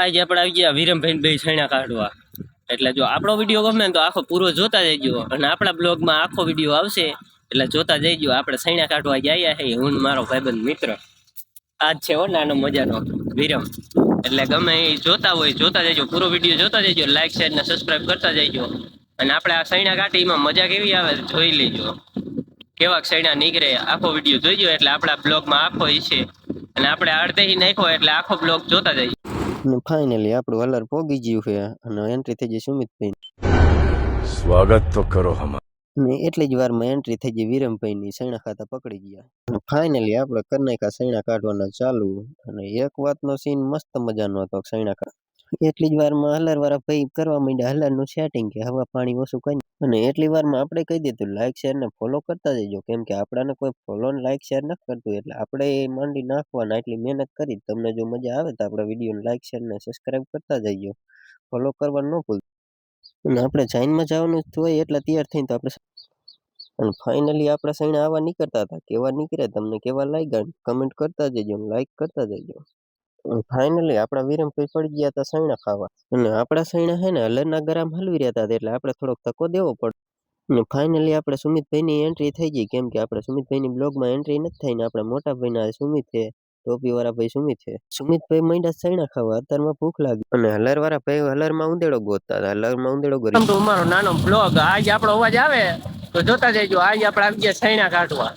આજે આપણે આવી ગયા વિરમભાઈ બે છૈણા કાઢવા. એટલે જો આપણો વિડીયો ગમે તો આખો પૂરો જોતા જઈજો, અને આપણા બ્લોગમાં આખો વિડીયો આવશે એટલે જોતા જઈજો. આપણે છૈણા કાઢવા ગયા છે, હું મારો ભાઈબંધ મિત્ર. આજ છે હો નાનો મજાનો વિરમ. એટલે ગમે એ જોતા હોય જોતા જઈજો, પૂરો વિડીયો જોતા જઈજો, લાઈક શેર ને સબસ્ક્રાઈબ કરતા જઈજો. અને આપણે આ છૈણા કાઢી એમાં મજા કેવી આવે જોઈ લેજો, કેવા છૈણા નીકળે. આખો વિડીયો જોઈજો એટલે આપણા બ્લોગમાં આખો છે, અને આપણે અડધેથી નાખ્યો એટલે આખો બ્લોગ જોતા જઈએ. ફાઇનલી આપણું હલર પોગી ગયું છે અને એન્ટ્રી થઈ ગઈ સુમિતભાઈ. સ્વાગત તો કરો હમાર. એટલી જ વારમાં એન્ટ્રી થઈ ગઈ વિરમભાઈ ની. સૈણા ખાતા પકડી ગયા. ફાઇનલી આપણે કરી નાખ્યા સૈણા કાઢવાના ચાલુ. અને એક વાતનો સીન મસ્ત મજાનો હતો સૈણા કાઢ. એટલી જ વારમાં હલર વાળા ભાઈ કરવા માંડ્યા હલર નું સેટિંગ, કે હવા પાણી ઓછું કરી. અને એટલી વારમાં આપણે કહી દીધું લાઈક શેર ને ફોલો કરતા જઈજો, કેમ કે આપણાને કોઈ ફોલો ને લાઈક શેર નથી કરતું, એટલે આપણે માંડી નાખવાના. એટલી મહેનત કરી. તમને જો મજા આવે તો આપણા વિડીયો લાઈક શેર ને સબસ્ક્રાઈબ કરતા જઈજો, ફોલો કરવાનું ન ભૂલતા. અને આપણે ચાઇનમાં જવાનું હોય એટલે તૈયાર થઈને તો આપણે. અને ફાઇનલી આપણે સૈણા આવા નીકળતા હતા. કેવા નીકળ્યા તમને કેવા લાગ્યા કમેન્ટ કરતા જજો, લાઈક કરતા જજો. ફાઇનલી આપણા વિરમભાઈ પડી ગયા હતા સૈણા ખાવા. અને આપણા સૈણા છે ને હલરના ગરામ હલવી રહ્યા હતા, એટલે આપણે થોડોક ધક્કો દેવો પડે. અને ફાઇનલી આપણે સુમિતભાઈની એન્ટ્રી થઈ ગઈ, કેમ કે આપણે સુમિતભાઈની બ્લોગમાં એન્ટ્રી નથી થઈ ને આપણે મોટા ભાઈના સુમિત છે, ટોપી વાળા ભાઈ સુમિત છે. સુમિતભાઈ માંડ્યા સૈણા ખાવા. અત્યારમાં ભૂખ લાગી અને હલર વાળા ભાઈ હલરમાં ઉંદેડો ગોતતા હતા. હલરમાં ઉંદેડો ગોતી. અમારો નાનો બ્લોગ આજ આપણો અવાજ આવે તો જોતા જઈજો. આજ આપણે આવી ગયા સૈણા કાઢવા,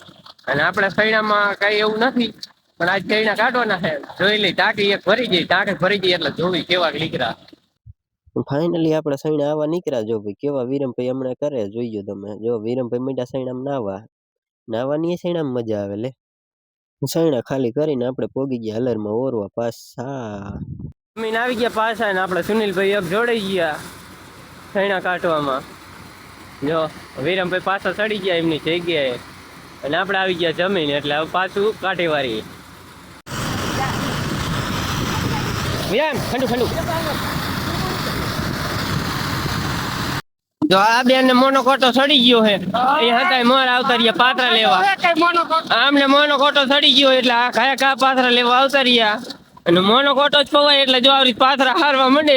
અને આપણે સૈણામાં કઈ એવું નથી, પણ આજ સૈણા કાઢવાના છે. જોઈ લઈ ટાંકી એક ભરી ગઈ, ટાંકી ભરી ગઈ એટલે જોવી કેવા નીકળ્યા. ફાઇનલી આપણે સૈણા આવા નીકળ્યા. જો ભાઈ કેવા વિરમભાઈ હમણાં કરે જોઈજો તમે. જો વિરમભાઈ મીઠા સૈણામાં નાવાની સૈણામાં મજા આવે. લે સૈણા ખાલી કરીને આપણે પોગી ગયા હલરમાં ઓરવા પાછા. જમીન આવી ગયા પાછા, ને આપણે સુનિલભાઈ એક જોડાઈ ગયા સૈણા કાઢવામાં. જો વિરમભાઈ પાછા ચડી ગયા એમની જગ્યાએ, અને આપણે આવી ગયા જમીન એટલે હવે પાછું કાઢી વાળી. ઠંડુ ઠંડુ. જો આ બેન ને મોનો કોટો સડી ગયો છે, એ હતા મોર આવતા રહ્યા પાત્રા લેવા. આમને મોનો કોટો સડી ગયો એટલે આ કયા કા પાત્રા લેવા આવતા રહ્યા. અને મોનો કોટો જ પવાય એટલે જો આવી પાત્રા હારવા માંડે.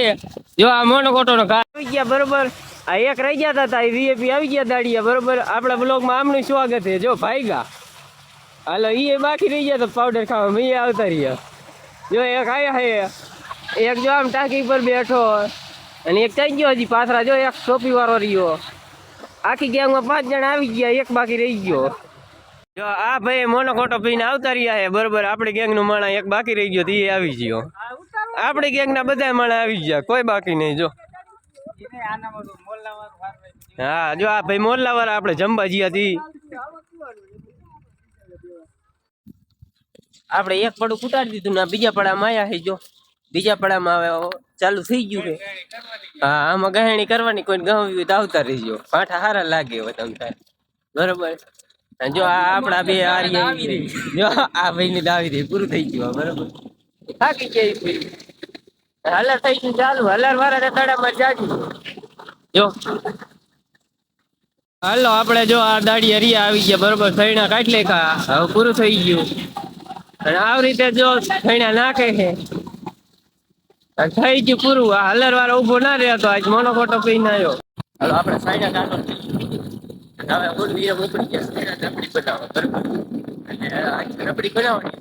જો આ મોનો કોટો નો ઘા આવી ગયા બરોબર. આ એક રહી ગયા હતા, વીએપી આવી ગયા દાડિયા બરોબર. આપણા બ્લોગમાં આમનું સ્વાગત છે. જો ભાઈગા હાલો એ બાકી રહી ગયા તો પાવડર ખાવા મેં આવતા રહ્યા. જો એક આયા હે, એક જો આમ ટાંકી પર બેઠો, અને એક ચાઈ ગયો હજી પાથરા. જો એક ટોપી વાળો રહ્યો. આખી ગેંગમાં 5 જણા આવી ગયા, એક બાકી રહી ગયો. જો આ ભાઈ મોનો કોટો પીને આવતા રહ્યા છે બરોબર. આપણી ગેંગ નું માણા એક બાકી રહી ગયો, તે આવી ગયો. આપણી ગેંગ ના બધા માણા આવી ગયા, કોઈ બાકી નહીં. જો હા, જો આ ભાઈ મોરલા વાળા આપણે જમવા ગયા હતી. આપણે એક પડું કુટાડી દીધું ને બીજા પડામાં આયા છે. જો બીજા પડામાં હવે ચાલુ થઈ ગયું છે. હા, આમાં ગહેણી કરવાની, કોઈ ગહવી તો આવતા રહીજો. પાઠા સારા લાગે હવે તમ તાર બરોબર. જો આ આપણા બે આર્યા આવી રહી. જો આ ભાઈ ની દાવી રહી, પૂરું થઈ ગયું બરોબર. થાકી ગયા હલર થઈ ગયું ચાલુ. હલર વાળા તળામાં જાજુ. જો હાલો આપણે જો આ દાડી હરિયા આવી ગયા બરોબર. સૈણા કાઢી લેખા, હવે પૂરું થઈ ગયું. અને આવી રીતે જો સૈણા નાખે છે થઈ ગયું પૂરું. આ હલર વાળો ઉભો ના રહ્યો તો આજ મોનો કોટો પીને આવ્યો. હાલો આપણે સૈણા કાઢો. હવે ઉપડી ગયા રબડી બનાવો બરોબર. અને રબડી બનાવવાની